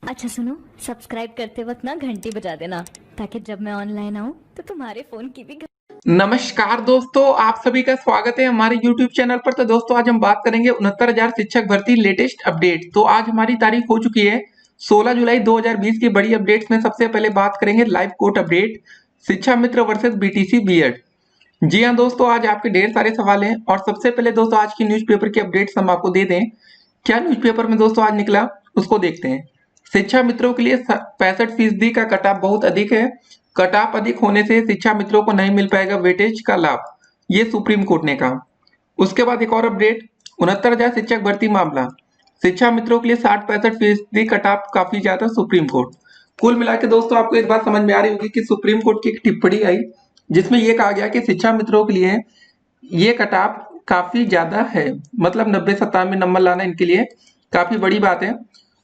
अच्छा सुनो, सब्सक्राइब करते वक्त ना घंटी बजा देना ताकि जब मैं ऑनलाइन आऊँ तो तुम्हारे फोन की भी नमस्कार दोस्तों, आप सभी का स्वागत है हमारे YouTube चैनल पर। तो दोस्तों आज हम बात करेंगे 69,000 शिक्षक भर्ती लेटेस्ट अपडेट। तो आज हमारी तारीख हो चुकी है 16 जुलाई 2020 की बड़ी अपडेट्स में सबसे पहले बात करेंगे लाइव कोर्ट अपडेट शिक्षा मित्र वर्सेस बीटीसी बीएड। जी हाँ दोस्तों, आज आपके ढेर सारे सवाल हैं और सबसे पहले दोस्तों आज की न्यूज़पेपर की अपडेट्स हम आपको दे दें। क्या न्यूज़पेपर में दोस्तों आज निकला उसको देखते हैं। शिक्षा मित्रों के लिए 65% का कट ऑफ बहुत अधिक है। कट ऑफ अधिक होने से शिक्षा मित्रों को नहीं मिल पाएगा वेटेज का लाभ, ये सुप्रीम कोर्ट ने कहा। उसके बाद एक और अपडेट 69,000 शिक्षक भर्ती मामला, शिक्षा मित्रों के लिए 60-65% कट ऑफ काफी ज्यादा, सुप्रीम कोर्ट। कुल मिला के दोस्तों आपको इस बात समझ में आ रही होगी कि सुप्रीम कोर्ट की एक टिप्पणी आई जिसमें यह कहा गया कि शिक्षा मित्रों के लिए ये कट ऑफ काफी ज्यादा है, मतलब 90-97 नंबर लाना इनके लिए काफी बड़ी बात है।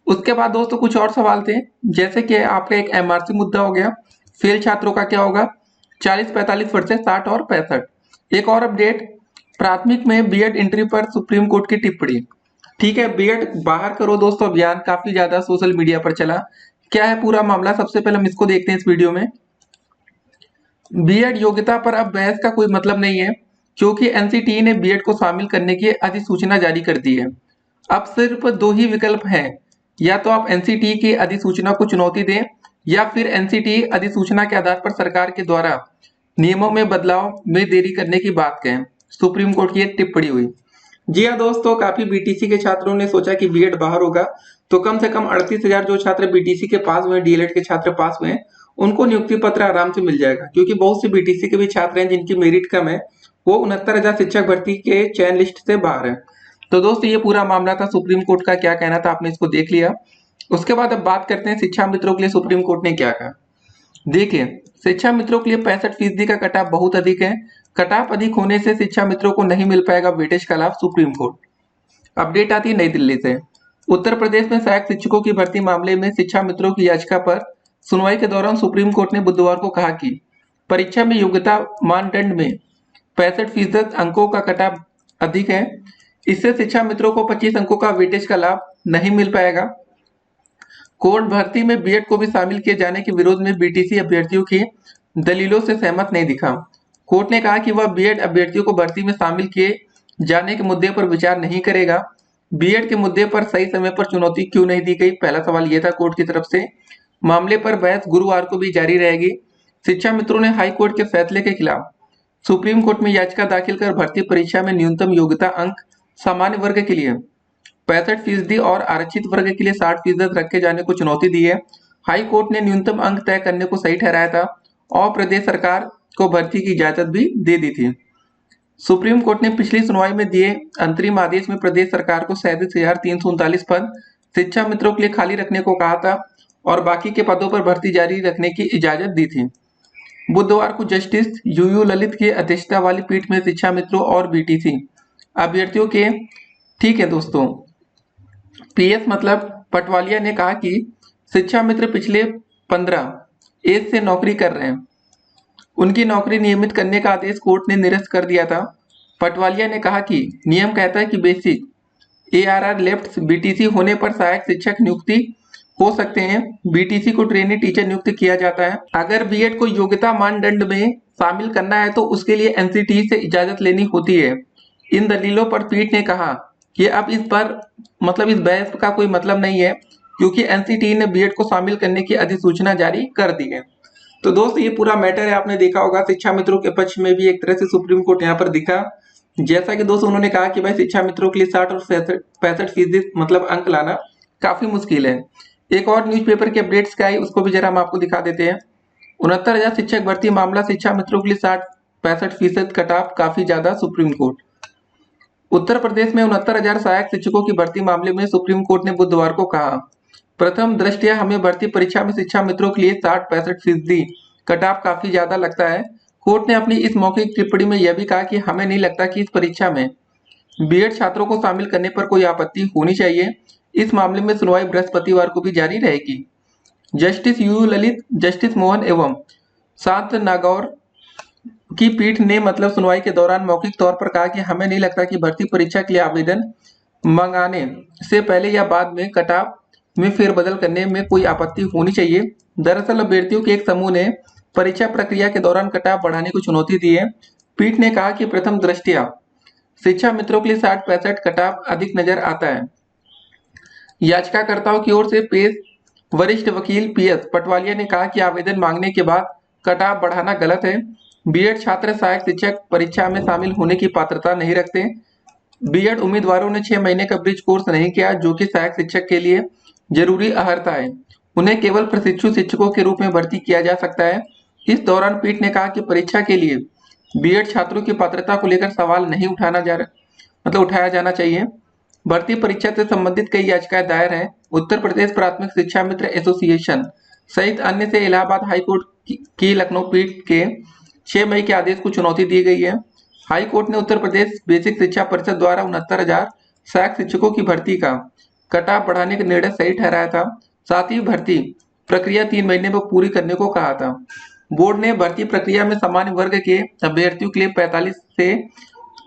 उसके बाद दोस्तों कुछ और सवाल थे, जैसे कि आपका एक एमआरसी मुद्दा हो गया, फेल छात्रों का क्या होगा, 40-45 वर्सेस 60 और 65। एक और अपडेट, प्राथमिक में बीएड एंट्री पर सुप्रीम कोर्ट की टिप्पणी। ठीक है, बीएड बाहर करो दोस्तों अभियान काफी ज्यादा सोशल मीडिया पर चला। क्या है पूरा मामला, सबसे पहले हम इसको देखते हैं इस वीडियो में। बीएड योग्यता पर अब बहस का कोई मतलब नहीं है क्योंकि एनसीटीई ने बीएड को शामिल करने की अधिसूचना जारी कर दी है। अब सिर्फ दो ही विकल्प हैं, या तो आप एनसीटीई की अधिसूचना को चुनौती दें या फिर एनसीटीई अधिसूचना के आधार पर सरकार के द्वारा नियमों में बदलाव में देरी करने की बात कहें। सुप्रीम कोर्ट की एक टिप्पणी हुई। जी हाँ दोस्तों, काफी बीटीसी के छात्रों ने सोचा कि बीएड बाहर होगा तो कम से कम 38,000 जो छात्र बीटीसी के पास हुए, डीएलएड के छात्र पास हुए हैं, उनको नियुक्ति पत्र आराम से मिल जाएगा क्योंकि बहुत से बीटीसी के भी छात्र हैं जिनकी मेरिट कम है, वो 69,000 शिक्षक भर्ती के चयन लिस्ट से बाहर है। तो दोस्तों ये पूरा मामला था, सुप्रीम कोर्ट का क्या कहना था आपने इसको देख लिया। उसके बाद अब बात करते हैं शिक्षा मित्रों के लिए सुप्रीम कोर्ट ने क्या कहा। देखिए, शिक्षा मित्रों के लिए 65% का कट ऑफ बहुत अधिक है। कट ऑफ अधिक होने से शिक्षा मित्रों को नहीं मिल पाएगा वेटेज का लाभ, सुप्रीम कोर्ट। अपडेट आती है नई दिल्ली से। उत्तर प्रदेश में सहायक शिक्षकों की भर्ती मामले में शिक्षा मित्रों की याचिका पर सुनवाई के दौरान सुप्रीम कोर्ट ने बुधवार को कहा कि परीक्षा में योग्यता मानदंड में 65% अंकों का कट ऑफ अधिक है। इससे शिक्षा मित्रों को 25 अंकों का वेटेज का लाभ नहीं मिल पाएगा। कोर्ट भर्ती में बीएड को भी शामिल किए जाने के विरोध में बीटीसी अभ्यर्थियों की दलीलों से सहमत नहीं दिखा। कोर्ट ने कहा कि वह बीएड अभ्यर्थियों को भर्ती में शामिल किए जाने के मुद्दे पर विचार नहीं करेगा। बीएड के मुद्दे पर सही समय पर चुनौती क्यों नहीं दी गई, पहला सवाल यह था कोर्ट की तरफ से। मामले पर बहस गुरुवार को भी जारी रहेगी। शिक्षा मित्रों ने हाई कोर्ट के फैसले के खिलाफ सुप्रीम कोर्ट में याचिका दाखिल कर भर्ती परीक्षा में न्यूनतम योग्यता अंक सामान्य वर्ग के लिए 65% और आरक्षित वर्ग के लिए 60% रखे जाने को चुनौती दी है। हाई कोर्ट ने न्यूनतम अंक तय करने को सही ठहराया था और प्रदेश सरकार को भर्ती की इजाजत भी दे दी थी। सुप्रीम कोर्ट ने पिछली सुनवाई में दिए अंतरिम आदेश में प्रदेश सरकार को 37,339 पद शिक्षा मित्रों के लिए खाली रखने को कहा था और बाकी के पदों पर भर्ती जारी रखने की इजाजत दी थी। बुधवार को जस्टिस यूयू ललित की अध्यक्षता वाली पीठ में शिक्षा मित्रों और बीटीसी अभ्यर्थियों के, ठीक है दोस्तों, पीएस मतलब पटवालिया ने कहा कि शिक्षा मित्र पिछले 15 एज से नौकरी कर रहे हैं, उनकी नौकरी नियमित करने का आदेश कोर्ट ने निरस्त कर दिया था। पटवालिया ने कहा कि नियम कहता है कि बेसिक एआरआर लेफ्ट बीटीसी होने पर सहायक शिक्षक नियुक्ति हो सकते हैं। बीटीसी को ट्रेनी टीचर नियुक्त किया जाता है। अगर बीएड को योग्यता मानदंड में शामिल करना है तो उसके लिए एनसीटीई से इजाजत लेनी होती है। इन दलीलों पर पीठ ने कहा कि अब इस पर मतलब इस बहस का कोई मतलब नहीं है क्योंकि एनसीटीई ने बीएड को शामिल करने की अधिसूचना जारी कर दी है। तो दोस्त ये पूरा मैटर है, आपने देखा होगा शिक्षा मित्रों के पक्ष में भी एक तरह से सुप्रीम कोर्ट यहाँ पर दिखा। जैसा कि दोस्तों उन्होंने कहा कि भाई शिक्षा मित्रों के लिए 60 और 65% मतलब अंक लाना काफी मुश्किल है। एक और न्यूज़पेपर के अपडेट्स क्या है उसको भी जरा हम आपको दिखा देते हैं। 69,000 शिक्षक भर्ती मामला, शिक्षा मित्रों के लिए 60-65% कट ऑफ काफी ज्यादा, सुप्रीम कोर्ट। उत्तर प्रदेश में 69,000 सहायक शिक्षकों की भर्ती मामले में सुप्रीम कोर्ट ने बुधवार को कहा, प्रथम दृष्टया हमें भर्ती परीक्षा में शिक्षा मित्रों के लिए 60-65% कट ऑफ काफी ज्यादा लगता है। कोर्ट ने अपनी इस मौखिक टिप्पणी में यह भी कहा कि हमें नहीं लगता कि इस परीक्षा में बीएड छात्रों को शामिल करने पर कोई आपत्ति होनी चाहिए। इस मामले में सुनवाई बृहस्पतिवार को भी जारी रहेगी। Justice U Lalit, justice Mohan एवं शांत नागौर की पीठ ने मतलब सुनवाई के दौरान मौखिक तौर पर कहा कि हमें नहीं लगता कि भर्ती परीक्षा के लिए आवेदन मंगाने से पहले या बाद में कट ऑफ में फेरबदल करने में कोई आपत्ति होनी चाहिए। दरअसल अभ्यर्थियों के एक समूह ने परीक्षा प्रक्रिया के दौरान कटाव बढ़ाने को चुनौती दी है। पीठ ने कहा कि प्रथम दृष्टया शिक्षा मित्रों के लिए 60-65 कटाव अधिक नजर आता है। याचिकाकर्ताओं की ओर से पेश वरिष्ठ वकील पीएस पटवालिया ने कहा कि आवेदन मांगने के बाद कटाव बढ़ाना गलत है। बीएड छात्र सहायक शिक्षक परीक्षा में शामिल होने की पात्रता नहीं रखते। बीएड उम्मीदवारों ने 6 महीने का ब्रिज कोर्स नहीं किया, जो कि सहायक शिक्षक के लिए जरूरी अहर्ता है। उन्हें केवल प्रशिक्षु शिक्षकों के रूप में भर्ती किया जा सकता है। इस दौरान पीठ ने कहा कि परीक्षा के लिए बीएड छात्रों की पात्रता को लेकर सवाल नहीं उठाया जाना चाहिए। भर्ती परीक्षा से संबंधित कई याचिकाएं दायर हैं। उत्तर प्रदेश प्राथमिक शिक्षा मित्र एसोसिएशन सहित अन्य से इलाहाबाद हाईकोर्ट की लखनऊ पीठ के 6 मई के आदेश को चुनौती दी गई है। हाई कोर्ट ने उत्तर प्रदेश बेसिक शिक्षा परिषद द्वारा 69,000 सहायक शिक्षकों की भर्ती का कटाव बढ़ाने का निर्णय सही ठहराया था। साथ ही भर्ती प्रक्रिया 3 महीने में पूरी करने को कहा था। बोर्ड ने भर्ती प्रक्रिया में सामान्य वर्ग के अभ्यर्थियों के लिए 45 से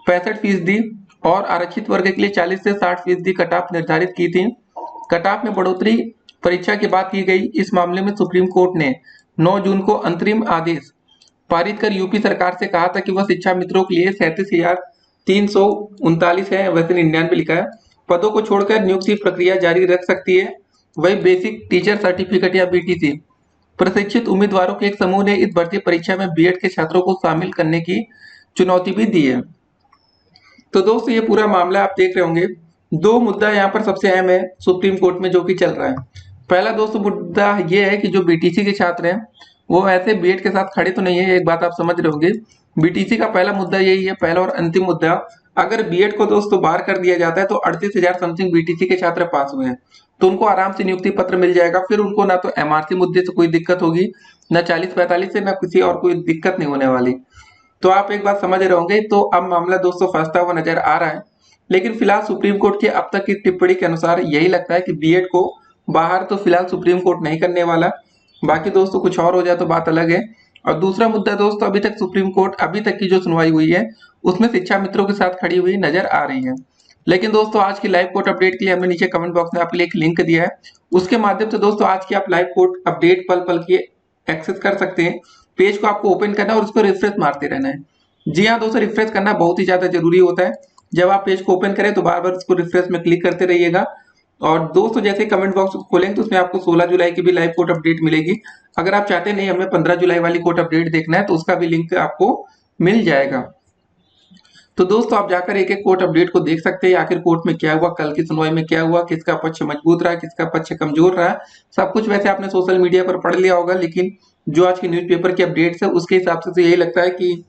65% और आरक्षित वर्ग के लिए 40 से 60% कटाव निर्धारित की थी। कटाव में बढ़ोतरी परीक्षा के बाद की गई। इस मामले में सुप्रीम कोर्ट ने 9 जून को अंतरिम आदेश पारित कर यूपी सरकार से कहा था कि वह शिक्षा मित्रों के लिए 37,339 है, वैसे 99 लिखा है, पदों को छोड़कर नियुक्ति प्रक्रिया जारी रख सकती है। वही बेसिक टीचर सर्टिफिकेट या बीटीसी प्रशिक्षित उम्मीदवारों के एक समूह ने इस भर्ती परीक्षा में बीएड के छात्रों को शामिल करने की चुनौती भी दी है। तो दोस्तों ये पूरा मामला आप देख रहे होंगे। 2 मुद्दा यहाँ पर सबसे अहम है सुप्रीम कोर्ट में जो कि चल रहा है। पहला दोस्तों मुद्दा ये है कि जो बीटीसी के छात्र हैं वो ऐसे बीएड के साथ खड़े तो नहीं है, एक बात आप समझ रहे होंगे। बीटीसी का पहला मुद्दा यही है, पहला और अंतिम मुद्दा। अगर बीएड को दोस्तों बाहर कर दिया जाता है तो 38,000 समथिंग बीटीसी के छात्र पास हुए हैं, तो उनको आराम से नियुक्ति पत्र मिल जाएगा। फिर उनको ना तो एमआरसी मुद्दे से कोई दिक्कत होगी, ना 40-45 से, ना किसी और कोई दिक्कत नहीं होने वाली। तो आप एक बात समझ रहे होंगे। तो अब मामला दोस्तों फंसता हुआ नजर आ रहा है, लेकिन फिलहाल सुप्रीम कोर्ट की अब तक की टिप्पणी के अनुसार यही लगता है कि बीएड को बाहर तो फिलहाल सुप्रीम कोर्ट नहीं करने वाला। बाकी दोस्तों कुछ और हो जाए तो बात अलग है। और दूसरा मुद्दा दोस्तों, अभी तक सुप्रीम कोर्ट अभी तक की जो सुनवाई हुई है उसमें शिक्षा मित्रों के साथ खड़ी हुई नजर आ रही है। लेकिन दोस्तों आज की लाइव कोर्ट अपडेट के लिए हमने नीचे कमेंट बॉक्स में आपके लिए एक लिंक दिया है, उसके माध्यम से दोस्तों आज की आप लाइव कोर्ट अपडेट पल पल की एक्सेस कर सकते हैं। पेज को आपको ओपन करना है और उसको रिफ्रेश मारते रहना है। जी हाँ दोस्तों, रिफ्रेश करना बहुत ही ज्यादा जरूरी होता है। जब आप पेज को ओपन करें तो बार बार उसको रिफ्रेश में क्लिक करते रहिएगा। और दोस्तों जैसे कमेंट बॉक्स खोलेंगे तो उसमें आपको 16 जुलाई की भी लाइव कोर्ट अपडेट मिलेगी। अगर आप चाहते नहीं हमें 15 जुलाई वाली कोर्ट अपडेट देखना है तो उसका भी लिंक आपको मिल जाएगा। तो दोस्तों आप जाकर एक एक कोर्ट अपडेट को देख सकते हैं, आखिर कोर्ट में क्या हुआ, कल की सुनवाई में क्या हुआ, किसका पक्ष मजबूत रहा, किसका पक्ष कमजोर रहा। सब कुछ वैसे आपने सोशल मीडिया पर पढ़ लिया होगा, लेकिन जो आज की न्यूज़पेपर की अपडेट्स है उसके हिसाब से तो यही लगता है कि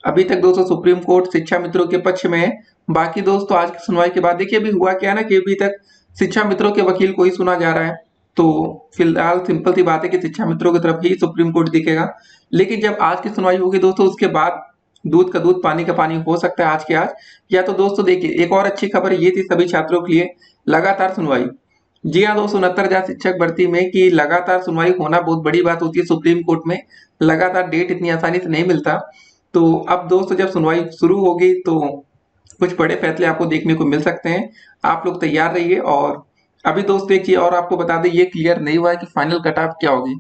अभी तक दोस्तों सुप्रीम कोर्ट शिक्षा मित्रों के पक्ष में है। बाकी दोस्तों आज की सुनवाई के बाद देखिए अभी हुआ क्या ना कि अभी तक शिक्षा मित्रों के वकील को ही सुना जा रहा है। तो फिलहाल सिंपल सी बात है कि शिक्षा मित्रों की तरफ ही सुप्रीम कोर्ट दिखेगा। लेकिन जब आज की सुनवाई होगी दोस्तों उसके बाद दूध का दूध पानी का पानी हो सकता है आज के आज। या तो दोस्तों देखिए एक और अच्छी खबर ये थी सभी छात्रों के लिए, लगातार सुनवाई। जी हाँ दोस्तों, 69,000 शिक्षक भर्ती में की लगातार सुनवाई होना बहुत बड़ी बात होती है सुप्रीम कोर्ट में। लगातार डेट इतनी आसानी से नहीं मिलता। तो अब दोस्तों जब सुनवाई शुरू होगी तो कुछ बड़े फैसले आपको देखने को मिल सकते हैं। आप लोग तैयार रहिए। और अभी दोस्तों एक चीज और आपको बता दें, ये क्लियर नहीं हुआ है कि फाइनल कट ऑफ क्या होगी।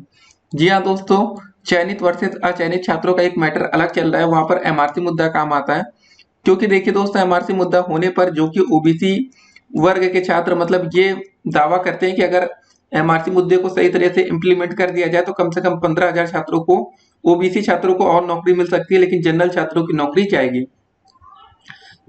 जी हाँ दोस्तों, चयनित वर्सेस अचयनित छात्रों का एक मैटर अलग चल रहा है, वहां पर एमआरसी मुद्दा काम आता है। क्योंकि देखिए दोस्तों एमआरसी मुद्दा होने पर जो कि ओबीसी वर्ग के छात्र मतलब ये दावा करते हैं कि अगर एमआरसी मुद्दे को सही तरह से इम्प्लीमेंट कर दिया जाए तो कम से कम 15,000 छात्रों को, ओबीसी छात्रों को और नौकरी मिल सकती है, लेकिन जनरल छात्रों की नौकरी जाएगी।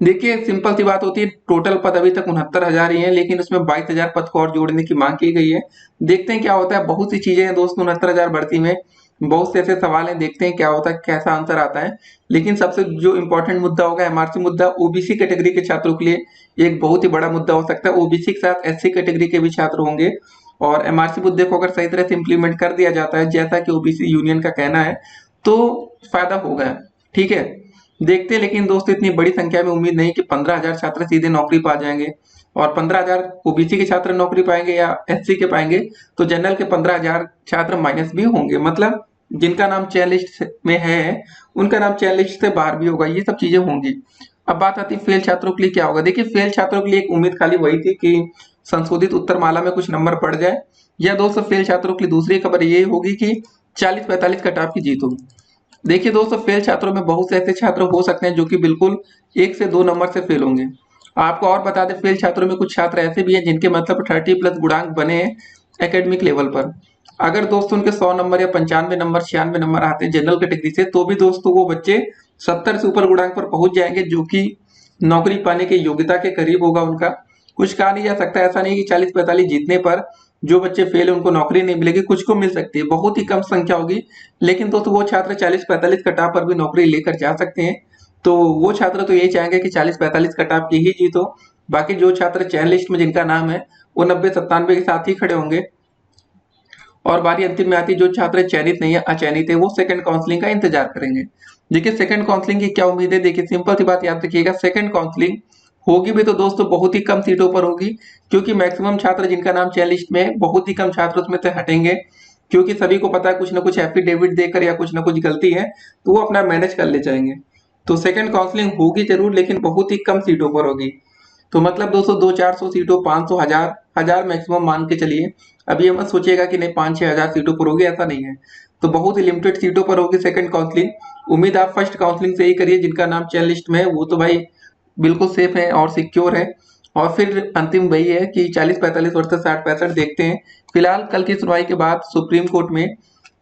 देखिए सिंपल सी बात होती है, टोटल पद अभी तक 69,000 ही है, लेकिन उसमें 22,000 पद को और जोड़ने की मांग की गई है। देखते हैं क्या होता है। बहुत सी चीजें हैं दोस्तों 69,000 भर्ती में, बहुत से ऐसे सवाल हैं, देखते हैं क्या होता है, कैसा आंसर आता है। लेकिन सबसे जो इम्पोर्टेंट मुद्दा होगा एमआरसी मुद्दा, ओबीसी कैटेगरी के छात्रों के लिए एक बहुत ही बड़ा मुद्दा हो सकता है। ओबीसी के साथ एससी कैटेगरी के भी छात्र होंगे और एमआरसी मुद्दे को अगर सही तरह से इम्प्लीमेंट कर दिया जाता है जैसा कि ओबीसी यूनियन का कहना है तो फायदा होगा। ठीक है, देखते हैं। लेकिन दोस्तों इतनी बड़ी संख्या में उम्मीद नहीं कि 15,000 छात्र सीधे नौकरी पा जाएंगे और 15,000 ओबीसी के छात्र नौकरी पाएंगे या एससी के पाएंगे, तो जनरल के 15,000 छात्र माइनस भी होंगे। मतलब जिनका नाम चयन लिस्ट में है उनका नाम चयन लिस्ट से बाहर भी होगा, ये सब चीजें होंगी। अब बात आती है फेल छात्रों के लिए क्या होगा। देखिए फेल छात्रों के लिए एक उम्मीद खाली वही थी कि संशोधित उत्तरमाला में कुछ नंबर पड़ जाए, या दोस्तों फेल छात्रों के लिए दूसरी खबर ये होगी कि 40-45 कट ऑफ की जीत होगी। देखिए दोस्तों, फेल छात्रों में बहुत से ऐसे छात्र हो सकते हैं जो कि बिल्कुल 1 से 2 नंबर से फेल होंगे। आपको और बता दें, फेल छात्रों में कुछ छात्र ऐसे भी हैं जिनके मतलब 30+ गुणांक बने हैं एकेडमिक लेवल पर। अगर दोस्तों उनके 100 नंबर या 95 नंबर 96 नंबर आते हैं जनरल कैटेगरी से, तो भी दोस्तों वो बच्चे 70 से ऊपर गुणांक पर पहुंच जाएंगे, जो कि नौकरी पाने के योग्यता के करीब होगा उनका। कुछ कहा नहीं जा सकता, ऐसा नहीं कि 40-45 जीतने पर जो बच्चे फेल है उनको नौकरी नहीं मिलेगी, कुछ को मिल सकती है, बहुत ही कम संख्या होगी। लेकिन दोस्तों वो छात्र 40-45 कटाव पर भी नौकरी लेकर जा सकते हैं। तो वो छात्र तो यही चाहेंगे कि 40-45 कटाव की ही जीत हो। बाकी जो छात्र चयन लिस्ट में जिनका नाम है वो 90-97 के साथ ही खड़े होंगे। और बारी अंतिम में आती, जो छात्र चयनित नहीं है, अचयनित है, वो सेकंड काउंसलिंग का इंतजार करेंगे। देखिए सेकंड काउंसलिंग की क्या उम्मीद है, देखिए सिंपल सी बात याद रखिएगा, सेकंड काउंसलिंग होगी भी तो दोस्तों बहुत ही कम सीटों पर होगी, क्योंकि मैक्सिमम छात्र जिनका नाम चयन लिस्ट में है, बहुत ही कम छात्र उसमें से हटेंगे, क्योंकि सभी को पता है कुछ ना कुछ एफिडेविट देकर या कुछ ना कुछ गलती है तो वो अपना मैनेज कर ले जाएंगे। तो सेकंड काउंसलिंग होगी जरूर, लेकिन बहुत ही कम सीटों पर होगी। तो मतलब दोस्तों 200-400 सीटों, 500, 1000 मैक्सिमम मान के चलिए। अभी ये मत सोचिएगा कि नहीं 5-6 हजार सीटों पर होगी, ऐसा नहीं है। तो बहुत ही लिमिटेड सीटों पर होगी सेकंड काउंसलिंग। उम्मीद आप फर्स्ट काउंसलिंग से ही करिए, जिनका नाम चयन लिस्ट में है वो तो भाई बिल्कुल सेफ है और सिक्योर है। और फिर अंतिम वही है कि 40-45 वर्सेस 60-65 देखते हैं। फिलहाल कल की सुनवाई के बाद सुप्रीम कोर्ट में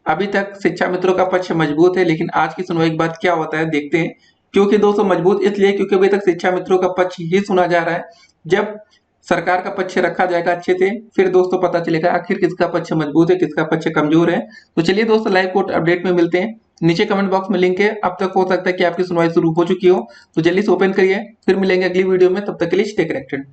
अभी तक शिक्षा मित्रों का पक्ष मजबूत है, लेकिन आज की सुनवाई के बाद क्या होता है देखते हैं। क्योंकि दोस्तों मजबूत इसलिए क्योंकि अभी तक शिक्षा मित्रों का पक्ष ही सुना जा रहा है। जब सरकार का पक्ष रखा जाएगा अच्छे से, फिर दोस्तों पता चलेगा आखिर किसका पक्ष मजबूत है, किसका पक्ष कमजोर है। तो चलिए दोस्तों लाइव कोर्ट अपडेट में मिलते हैं। नीचे कमेंट बॉक्स में लिंक है। अब तक हो सकता है कि आपकी सुनवाई शुरू हो चुकी हो, तो जल्दी से ओपन करिए। फिर मिलेंगे अगली वीडियो में, तब तक के लिए स्टे कनेक्टेड।